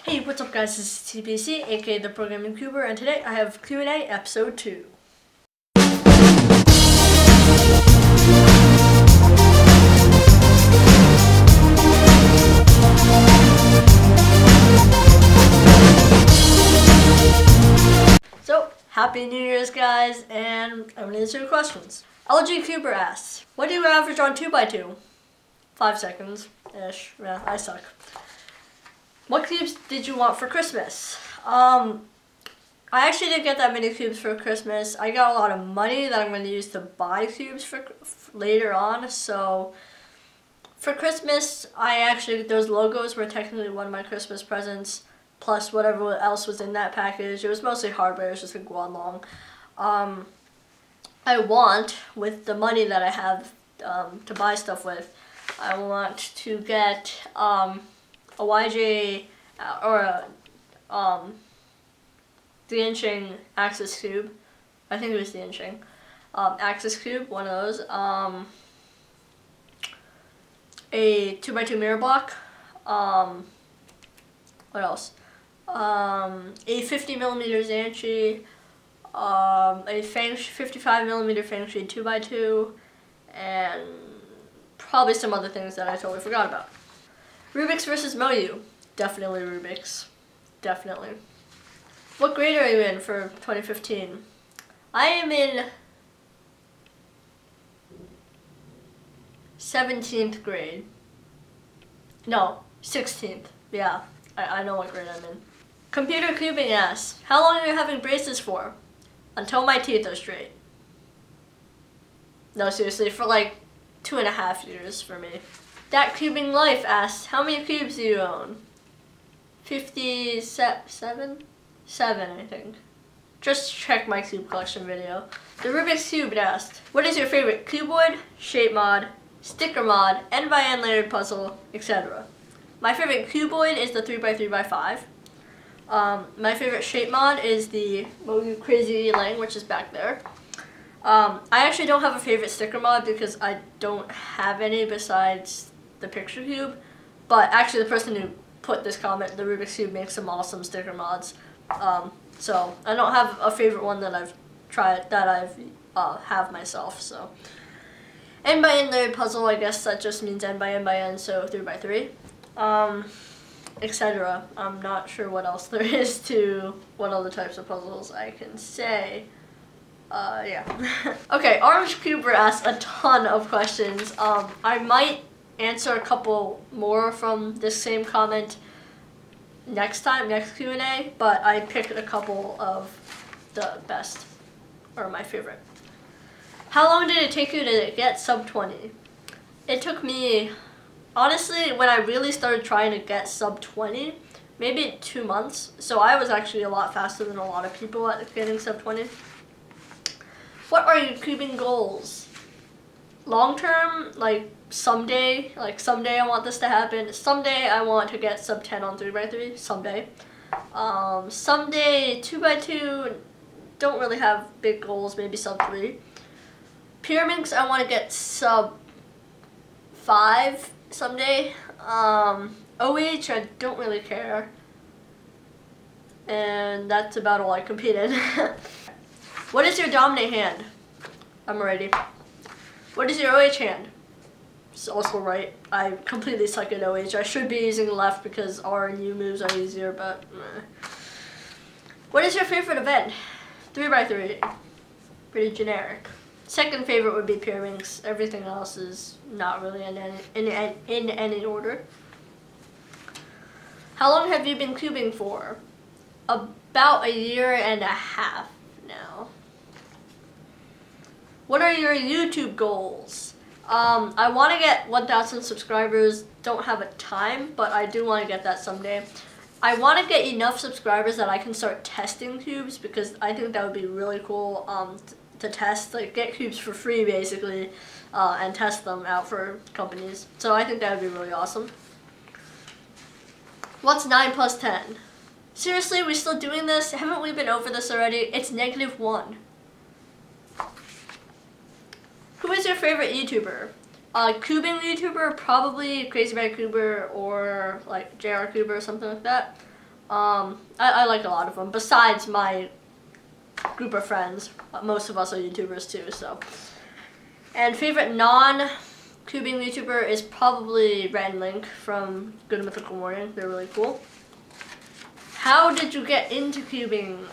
Hey, what's up guys, this is TPC, aka the Programming Cuber, and today I have Q&A episode 2. So, Happy New Year's guys, and I'm going to answer your questions. LG Cuber asks, what do you average on 2x2? 5 seconds-ish. Yeah, I suck. What cubes did you want for Christmas? I actually didn't get that many cubes for Christmas. I got a lot of money that I'm going to use to buy cubes for later on. So for Christmas, those logos were technically one of my Christmas presents, plus whatever else was in that package. It was mostly hardware, it was just a go along. I want, with the money that I have to buy stuff with, I want to get a YJ or a the-inching Axis cube. I think it was the-inching Axis cube, one of those. A 2x2 mirror block. What else? A 50mm Xanchi. A 55mm Feng-Shui 2x2, and probably some other things that I totally forgot about. Rubik's versus Moyu. Definitely Rubik's. Definitely. What grade are you in for 2015? I am in 17th grade. No, 16th. Yeah, I know what grade I'm in. Computer Cubing asks, how long are you having braces for? Until my teeth are straight. No, seriously, for like 2.5 years for me. That Cubing Life asks, how many cubes do you own? 57? 7, I think. Just check my cube collection video. The Rubik's Cube asked, what is your favorite cuboid, shape mod, sticker mod, n-by-n layered puzzle, etc.? My favorite cuboid is the 3x3x5. My favorite shape mod is the Moyu Crazy Lang, which is back there. I actually don't have a favorite sticker mod because I don't have any besides the picture cube, but actually the person who put this comment, the Rubik's Cube, makes some awesome sticker mods. So I don't have a favorite one that I've tried, that I've have myself. So n-by-n layered puzzle, I guess that just means n-by-n-by-n, so 3x3. Etc. I'm not sure what else there is to what other types of puzzles I can say. Yeah. Okay, Orange Cuber asks a ton of questions. I might answer a couple more from this same comment next Q&A, but I picked a couple of the best, or my favorite. How long did it take you to get sub 20? It took me, honestly, when I really started trying to get sub 20, maybe 2 months. So I was actually a lot faster than a lot of people at getting sub 20. What are your cubing goals? Long term, like someday I want this to happen. Someday I want to get sub 10 on 3x3, someday. Someday 2x2, don't really have big goals, maybe sub 3. Pyraminx, I want to get sub 5 someday. OH, I don't really care. And that's about all I compete in. What is your dominate hand? I'm ready. What is your OH hand? It's also right. I completely suck at OH. I should be using left because R and U moves are easier, but meh. What is your favorite event? 3x3. Pretty generic. Second favorite would be Pyraminx. Everything else is not really in any order. How long have you been cubing for? About 1.5 years now. What are your YouTube goals? I want to get 1,000 subscribers. Don't have a time, but I do want to get that someday. I want to get enough subscribers that I can start testing cubes, because I think that would be really cool to test, like get cubes for free basically, and test them out for companies. So I think that would be really awesome. What's 9 plus 10? Seriously, we still doing this? Haven't we been over this already? It's -1. Who is your favorite YouTuber? Cubing YouTuber, probably Crazy Bad Cuber or like JR Cuber or something like that. I like a lot of them, besides my group of friends. Most of us are YouTubers too, so. And favorite non-cubing YouTuber is probably Red and Link from Good Mythical Morning. They're really cool. How did you get into cubing?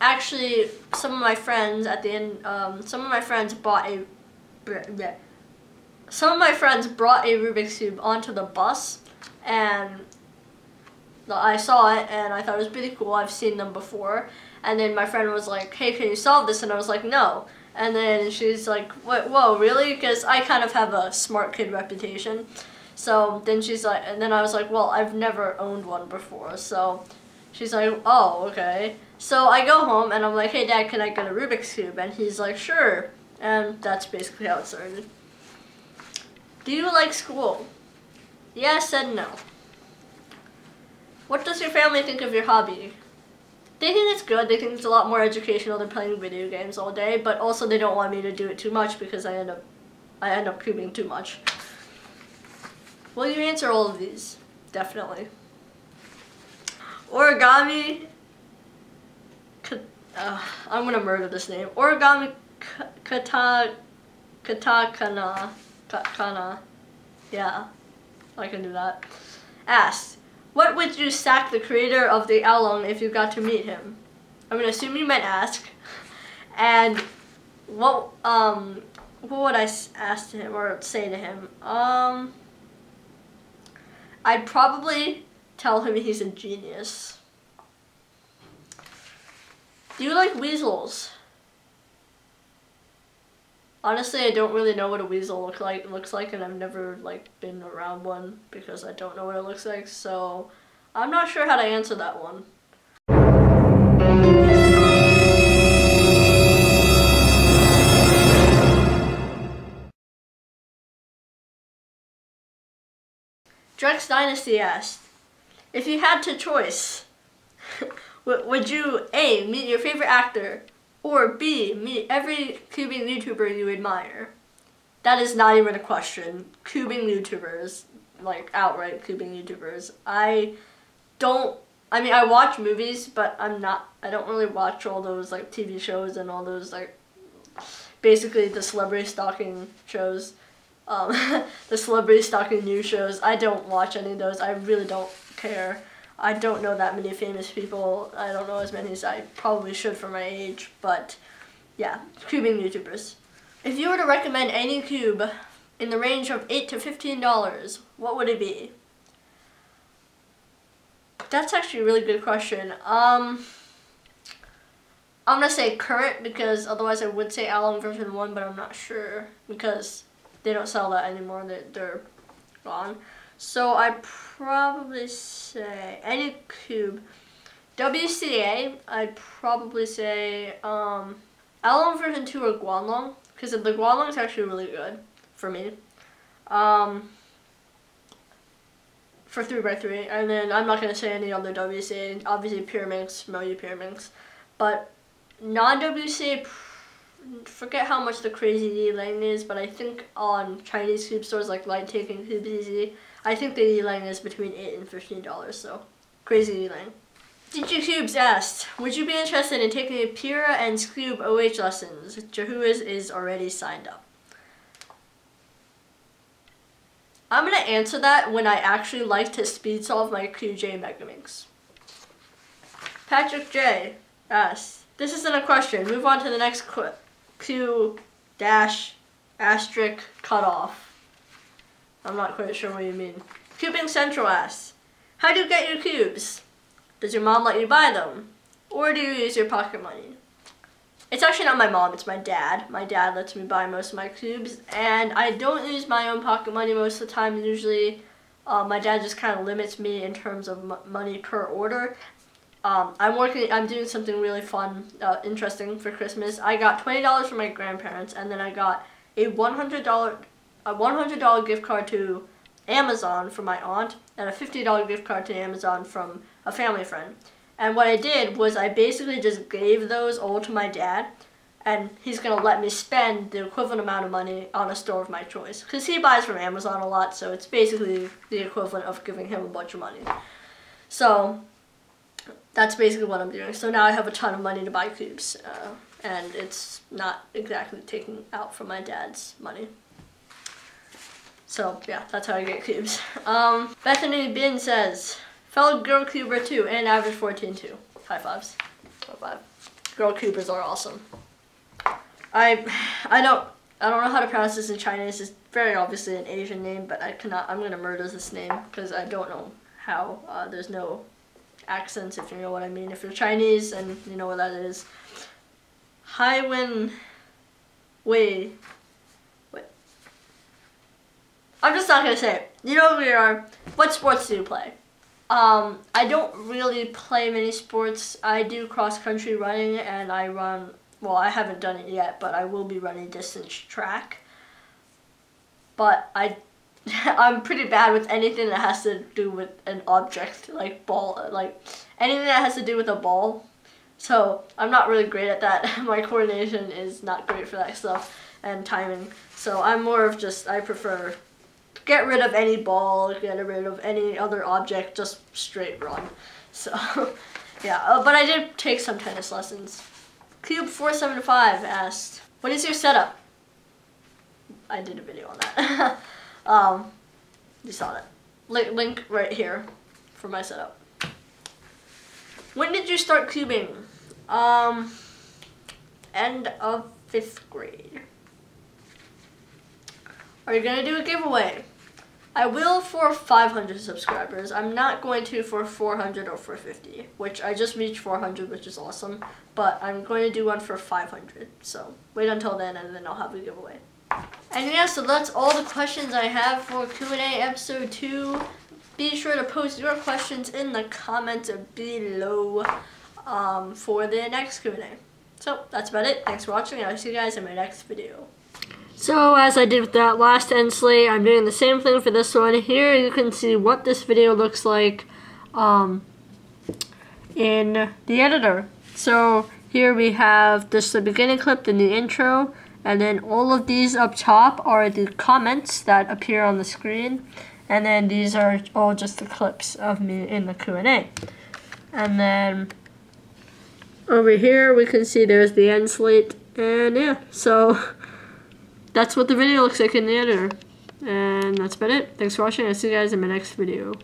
Actually, some of my friends at the end, some of my friends brought a Rubik's Cube onto the bus, and I saw it and I thought it was pretty cool. I've seen them before. And then my friend was like, hey, can you solve this? And I was like, no. And then she's like, what, whoa, really? Because I kind of have a smart kid reputation. So then she's like, and then I was like, well, I've never owned one before. So she's like, oh, okay. So I go home and I'm like, hey, Dad, can I get a Rubik's Cube? And he's like, sure. And that's basically how it started. Do you like school? Yes and no. What does your family think of your hobby? They think it's good. They think it's a lot more educational than playing video games all day, but also they don't want me to do it too much because I end up cubing too much. Will you answer all of these? Definitely. Origami. I'm gonna murder this name. Origami katakana. Yeah, I can do that. Asked, what would you sack the creator of the Along if you got to meet him? I'm gonna assume you meant ask. And what would I ask him or say to him? I'd probably tell him he's a genius. Do you like weasels? Honestly, I don't really know what a weasel looks like, and I've never been around one because I don't know what it looks like. So I'm not sure how to answer that one. Drex Dynasty asked, if you had to choice, would you A, meet your favorite actor, or B, meet every cubing YouTuber you admire? That is not even a question. Cubing YouTubers, outright cubing YouTubers. I watch movies, but I don't really watch all those TV shows and all those basically the celebrity stalking shows. The celebrity stalking news shows. I don't watch any of those. I really don't care. I don't know that many famous people. I don't know as many as I probably should for my age, but yeah, cubing YouTubers. If you were to recommend any cube in the range of $8 to $15, what would it be? That's actually a really good question. I'm gonna say current because otherwise I would say Along version 1, but I'm not sure because they don't sell that anymore. They're gone. So I'd probably say any cube. WCA, I'd probably say Along version 2 or Guanlong, because the Guanlong is actually really good for me. For 3x3, and then I'm not going to say any other WCA, obviously Pyraminx, Moyu Pyraminx, but non-WCA, forget how much the crazy D-Lang is, but I think on Chinese cube stores like Light Taking Cube Easy, I think the D-Lang is between $8 and $15, so crazy D-Lang. DJ Cubes asked, would you be interested in taking Pira and Scoob OH lessons? Jahuas is already signed up. I'm going to answer that when I actually like to speed solve my QJ Megaminx. Patrick J asks, this isn't a question, move on to the next Q dash asterisk cutoff. I'm not quite sure what you mean. Cubing Central asks, how do you get your cubes? Does your mom let you buy them? Or do you use your pocket money? It's actually not my mom, it's my dad. My dad lets me buy most of my cubes, and I don't use my own pocket money most of the time. Usually, my dad just kind of limits me in terms of money per order. I'm doing something really fun, interesting for Christmas. I got $20 from my grandparents, and then I got a $100 gift card to Amazon from my aunt, and a $50 gift card to Amazon from a family friend. And what I did was I basically just gave those all to my dad, and he's going to let me spend the equivalent amount of money on a store of my choice. Because he buys from Amazon a lot, so it's basically the equivalent of giving him a bunch of money. So that's basically what I'm doing. So now I have a ton of money to buy cubes, and it's not exactly taking out from my dad's money. So yeah, that's how I get cubes. Bethany Bin says, fellow girl cuber 2 and average 14-2. High fives. High five. Girl cubers are awesome. I don't know how to pronounce this in Chinese. It's very obviously an Asian name, but I'm gonna murder this name because I don't know how. There's no accents, if you know what I mean. If you're Chinese and you know what that is. Haiwen Wei. Wait. I'm just not gonna say it. You know who we are. What sports do you play? I don't really play many sports. I do cross-country running, and I run, well, I haven't done it yet, but I will be running distance track. But I'm pretty bad with anything that has to do with an object, like ball, like anything that has to do with a ball. So I'm not really great at that. My coordination is not great for that stuff, and timing. So I'm more of just, I prefer get rid of any ball, get rid of any other object, just straight run. So, yeah, but I did take some tennis lessons. Cube475 asked, what is your setup? I did a video on that. You saw that. Link right here for my setup. When did you start cubing? End of 5th grade. Are you gonna do a giveaway? I will for 500 subscribers. I'm not going to for 400 or for 50, which I just reached 400, which is awesome. But I'm going to do one for 500. So wait until then, and then I'll have a giveaway. And yeah, so that's all the questions I have for Q&A episode 2. Be sure to post your questions in the comments below for the next Q&A. So that's about it. Thanks for watching, and I'll see you guys in my next video. So as I did with that last end slate, I'm doing the same thing for this one. Here you can see what this video looks like in the editor. So here we have just the beginning clip, then the intro, and then all of these up top are the comments that appear on the screen. And then these are all just the clips of me in the Q&A. And then over here we can see there's the end slate. And yeah, so that's what the video looks like in the editor. And that's about it. Thanks for watching. I'll see you guys in my next video.